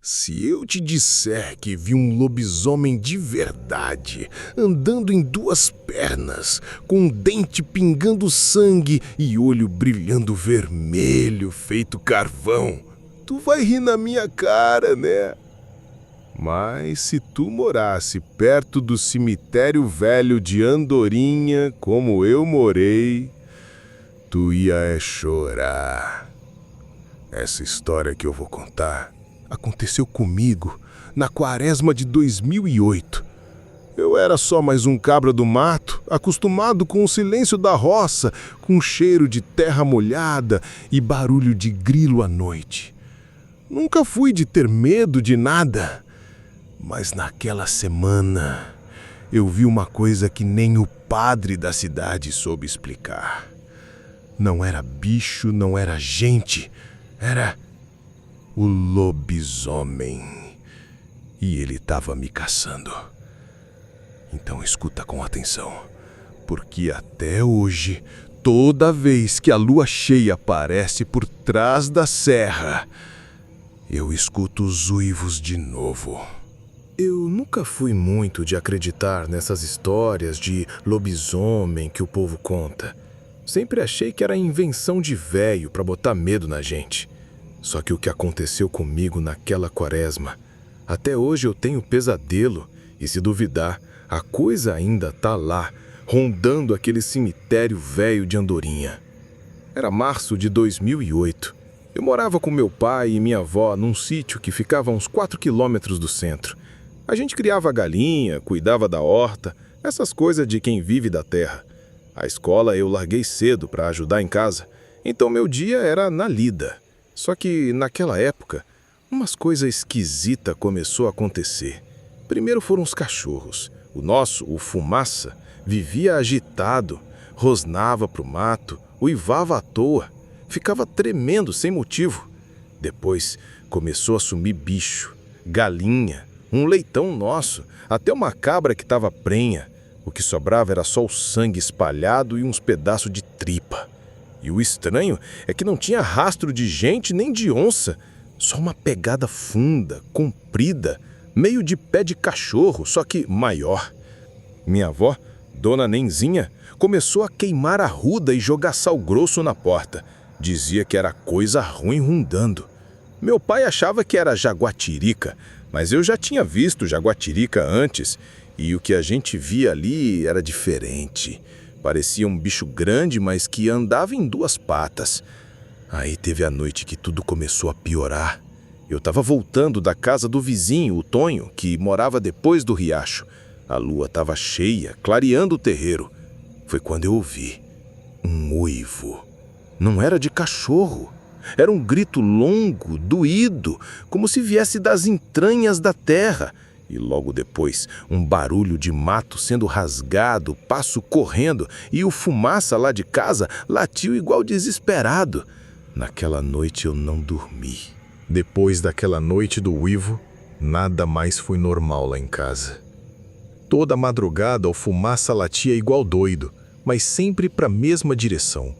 Se eu te disser que vi um lobisomem de verdade, andando em duas pernas, com um dente pingando sangue e olho brilhando vermelho, feito carvão, tu vai rir na minha cara, né? Mas se tu morasse perto do cemitério velho de Andorinha, como eu morei, tu ia chorar. Essa história que eu vou contar aconteceu comigo na quaresma de 2008. Eu era só mais um cabra do mato, acostumado com o silêncio da roça, com cheiro de terra molhada e barulho de grilo à noite. Nunca fui de ter medo de nada, mas naquela semana eu vi uma coisa que nem o padre da cidade soube explicar. Não era bicho, não era gente, era o lobisomem. E ele estava me caçando. Então escuta com atenção, porque até hoje, toda vez que a lua cheia aparece por trás da serra, eu escuto os uivos de novo. Eu nunca fui muito de acreditar nessas histórias de lobisomem que o povo conta. Sempre achei que era invenção de véio para botar medo na gente. Só que o que aconteceu comigo naquela quaresma, até hoje eu tenho pesadelo e, se duvidar, a coisa ainda tá lá, rondando aquele cemitério velho de Andorinha. Era março de 2008. Eu morava com meu pai e minha avó num sítio que ficava a uns 4 quilômetros do centro. A gente criava galinha, cuidava da horta, essas coisas de quem vive da terra. A escola eu larguei cedo para ajudar em casa, então meu dia era na lida. Só que, naquela época, umas coisas esquisitas começou a acontecer. Primeiro foram os cachorros. O nosso, o Fumaça, vivia agitado, rosnava pro mato, uivava à toa, ficava tremendo sem motivo. Depois começou a sumir bicho, galinha, um leitão nosso, até uma cabra que estava prenha. O que sobrava era só o sangue espalhado e uns pedaços de tripa. E o estranho é que não tinha rastro de gente nem de onça, só uma pegada funda, comprida, meio de pé de cachorro, só que maior. Minha avó, Dona Nenzinha, começou a queimar a ruda e jogar sal grosso na porta. Dizia que era coisa ruim rondando. Meu pai achava que era jaguatirica, mas eu já tinha visto jaguatirica antes, e o que a gente via ali era diferente. Parecia um bicho grande, mas que andava em 2 patas. Aí teve a noite que tudo começou a piorar. Eu estava voltando da casa do vizinho, o Tonho, que morava depois do riacho. A lua estava cheia, clareando o terreiro. Foi quando eu ouvi um uivo. Não era de cachorro. Era um grito longo, doído, como se viesse das entranhas da terra. E logo depois, um barulho de mato sendo rasgado, passo correndo, e o Fumaça lá de casa latiu igual desesperado. Naquela noite eu não dormi. Depois daquela noite do uivo, nada mais foi normal lá em casa. Toda madrugada o Fumaça latia igual doido, mas sempre para a mesma direção,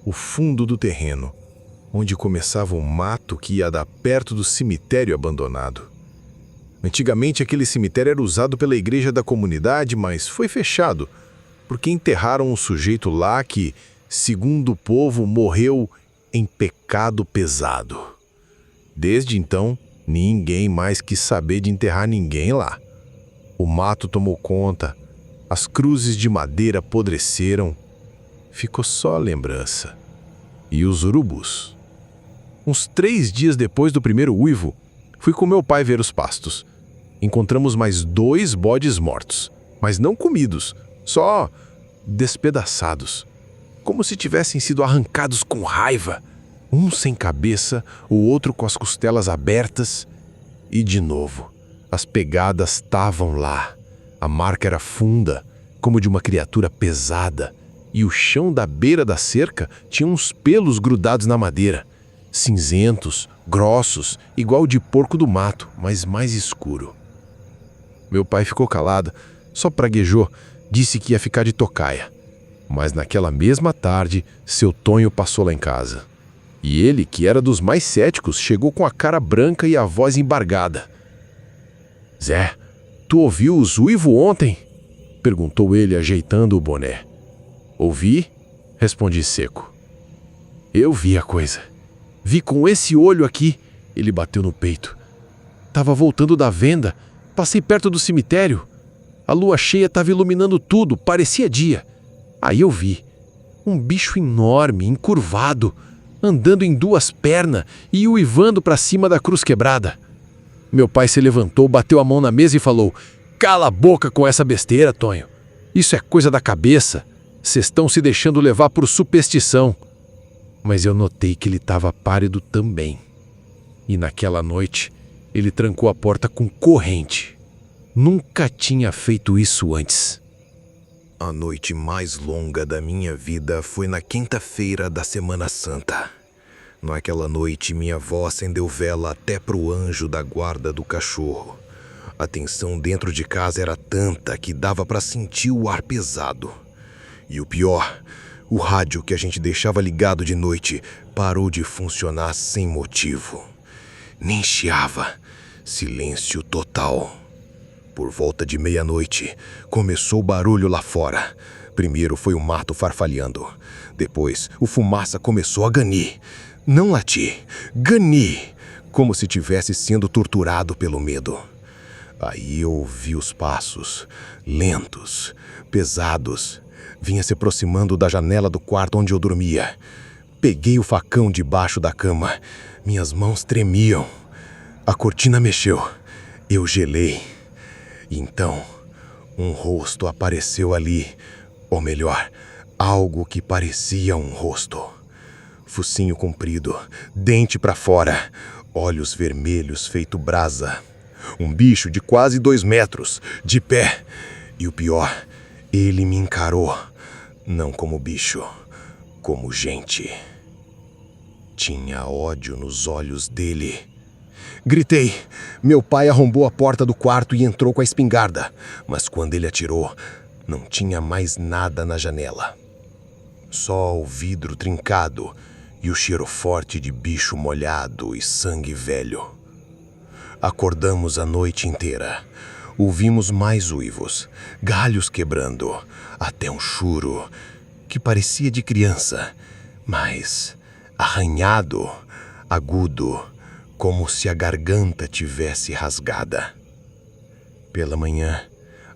o fundo do terreno, onde começava um mato que ia dar perto do cemitério abandonado. Antigamente aquele cemitério era usado pela igreja da comunidade, mas foi fechado, porque enterraram um sujeito lá que, segundo o povo, morreu em pecado pesado. Desde então, ninguém mais quis saber de enterrar ninguém lá. O mato tomou conta, as cruzes de madeira apodreceram, ficou só a lembrança. E os urubus. Uns 3 dias depois do primeiro uivo, fui com meu pai ver os pastos. Encontramos mais 2 bodes mortos, mas não comidos, só despedaçados, como se tivessem sido arrancados com raiva, um sem cabeça, o outro com as costelas abertas. E de novo, as pegadas estavam lá. A marca era funda, como de uma criatura pesada, e o chão da beira da cerca tinha uns pelos grudados na madeira, cinzentos, grossos, igual de porco do mato, mas mais escuro. Meu pai ficou calado, só praguejou, disse que ia ficar de tocaia. Mas naquela mesma tarde, seu Tonho passou lá em casa. E ele, que era dos mais céticos, chegou com a cara branca e a voz embargada. Zé, tu ouviu os uivos ontem? Perguntou ele, ajeitando o boné. Ouvi, respondi seco. Eu vi a coisa. Vi com esse olho aqui. Ele bateu no peito. Tava voltando da venda. Passei perto do cemitério. A lua cheia estava iluminando tudo, parecia dia. Aí eu vi. Um bicho enorme, encurvado, andando em duas pernas e uivando para cima da cruz quebrada. Meu pai se levantou, bateu a mão na mesa e falou: Cala a boca com essa besteira, Tonho. Isso é coisa da cabeça. Vocês estão se deixando levar por superstição. Mas eu notei que ele estava pálido também. E naquela noite, ele trancou a porta com corrente. Nunca tinha feito isso antes. A noite mais longa da minha vida foi na quinta-feira da Semana Santa. Naquela noite, minha avó acendeu vela até pro anjo da guarda do cachorro. A tensão dentro de casa era tanta que dava para sentir o ar pesado. E o pior, o rádio que a gente deixava ligado de noite parou de funcionar sem motivo. Nem chiava. Silêncio total. Por volta de meia-noite, começou o barulho lá fora. Primeiro foi o mato farfalhando. Depois, o fumaça começou a ganir. Não latir, ganir, como se tivesse sendo torturado pelo medo. Aí eu ouvi os passos, lentos, pesados. Vinha se aproximando da janela do quarto onde eu dormia. Peguei o facão debaixo da cama. Minhas mãos tremiam. A cortina mexeu. Eu gelei. Então, um rosto apareceu ali. Ou melhor, algo que parecia um rosto. Focinho comprido, dente para fora, olhos vermelhos feito brasa. Um bicho de quase 2 metros, de pé. E o pior, ele me encarou. Não como bicho, como gente. Tinha ódio nos olhos dele. Gritei. Meu pai arrombou a porta do quarto e entrou com a espingarda. Mas quando ele atirou, não tinha mais nada na janela. Só o vidro trincado e o cheiro forte de bicho molhado e sangue velho. Acordamos a noite inteira. Ouvimos mais uivos, galhos quebrando, até um choro que parecia de criança, mas arranhado, agudo, como se a garganta tivesse rasgada. Pela manhã,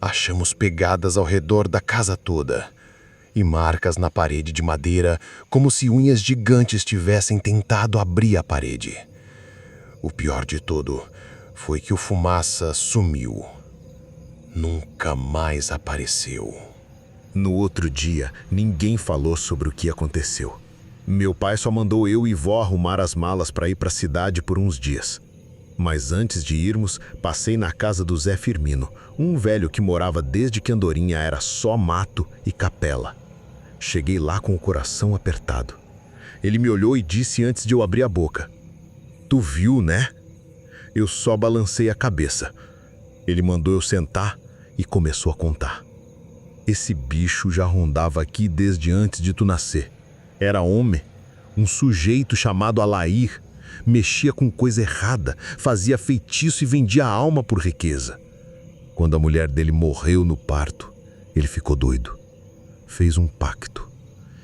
achamos pegadas ao redor da casa toda e marcas na parede de madeira, como se unhas gigantes tivessem tentado abrir a parede. O pior de tudo foi que o fumaça sumiu. Nunca mais apareceu. No outro dia, ninguém falou sobre o que aconteceu. Meu pai só mandou eu e vó arrumar as malas para ir para a cidade por uns dias. Mas antes de irmos, passei na casa do Zé Firmino, um velho que morava desde que Andorinha era só mato e capela. Cheguei lá com o coração apertado. Ele me olhou e disse antes de eu abrir a boca: Tu viu, né? Eu só balancei a cabeça. Ele mandou eu sentar e começou a contar. Esse bicho já rondava aqui desde antes de tu nascer. Era homem, um sujeito chamado Alair. Mexia com coisa errada, fazia feitiço e vendia a alma por riqueza. Quando a mulher dele morreu no parto, ele ficou doido. Fez um pacto.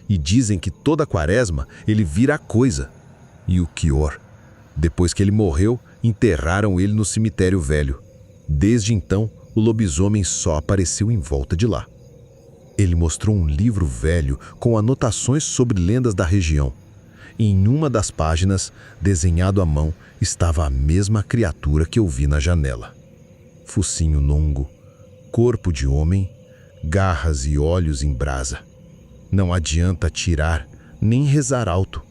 E dizem que toda quaresma ele vira a coisa. E o pior, depois que ele morreu, enterraram ele no cemitério velho. Desde então, o lobisomem só apareceu em volta de lá. Ele mostrou um livro velho com anotações sobre lendas da região. E em uma das páginas, desenhado à mão, estava a mesma criatura que eu vi na janela. Focinho longo, corpo de homem, garras e olhos em brasa. Não adianta atirar, nem rezar alto.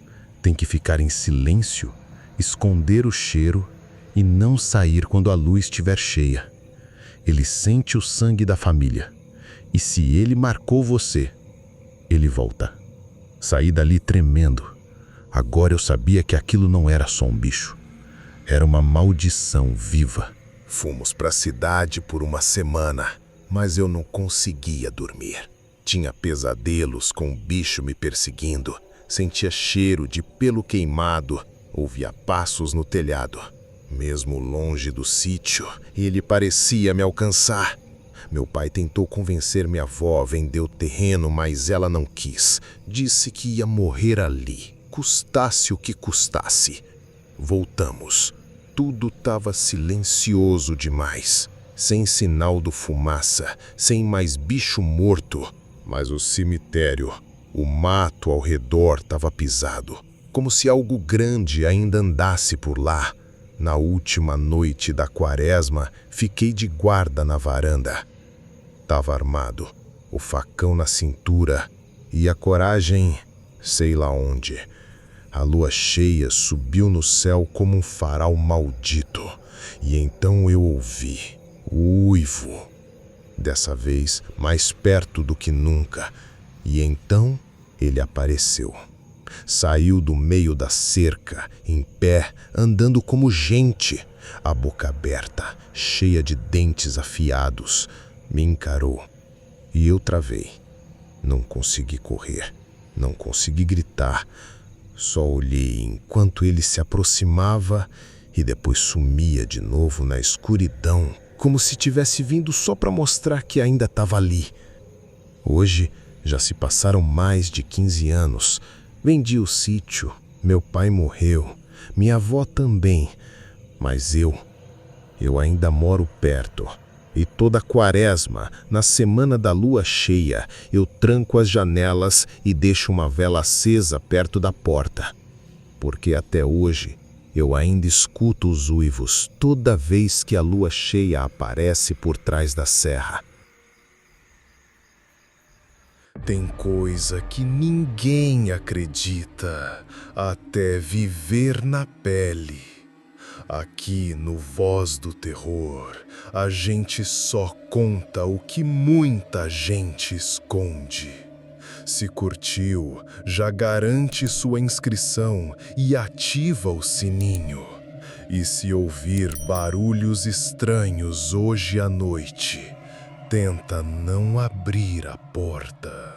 Tem que ficar em silêncio, esconder o cheiro e não sair quando a luz estiver cheia. Ele sente o sangue da família. E se ele marcou você, ele volta. Saí dali tremendo. Agora eu sabia que aquilo não era só um bicho. Era uma maldição viva. Fomos para a cidade por uma semana, mas eu não conseguia dormir. Tinha pesadelos com o bicho me perseguindo, sentia cheiro de pelo queimado, ouvia passos no telhado. Mesmo longe do sítio, ele parecia me alcançar. Meu pai tentou convencer minha avó a vender o terreno, mas ela não quis. Disse que ia morrer ali, custasse o que custasse. Voltamos. Tudo estava silencioso demais. Sem sinal do fumaça, sem mais bicho morto. Mas o cemitério, o mato ao redor estava pisado. Como se algo grande ainda andasse por lá. Na última noite da quaresma, fiquei de guarda na varanda. Tava armado, o facão na cintura e a coragem, sei lá onde. A lua cheia subiu no céu como um farol maldito. E então eu ouvi o uivo. Dessa vez, mais perto do que nunca. E então ele apareceu. Saiu do meio da cerca, em pé, andando como gente. A boca aberta, cheia de dentes afiados. Me encarou e eu travei. Não consegui correr, não consegui gritar. Só olhei enquanto ele se aproximava e depois sumia de novo na escuridão, como se tivesse vindo só para mostrar que ainda estava ali. Hoje já se passaram mais de 15 anos. Vendi o sítio, meu pai morreu, minha avó também, mas eu ainda moro perto. E toda quaresma, na semana da lua cheia, eu tranco as janelas e deixo uma vela acesa perto da porta. Porque até hoje eu ainda escuto os uivos toda vez que a lua cheia aparece por trás da serra. Tem coisa que ninguém acredita, até viver na pele. Aqui no Voz do Terror, a gente só conta o que muita gente esconde. Se curtiu, já garante sua inscrição e ativa o sininho. E se ouvir barulhos estranhos hoje à noite, tenta não abrir a porta.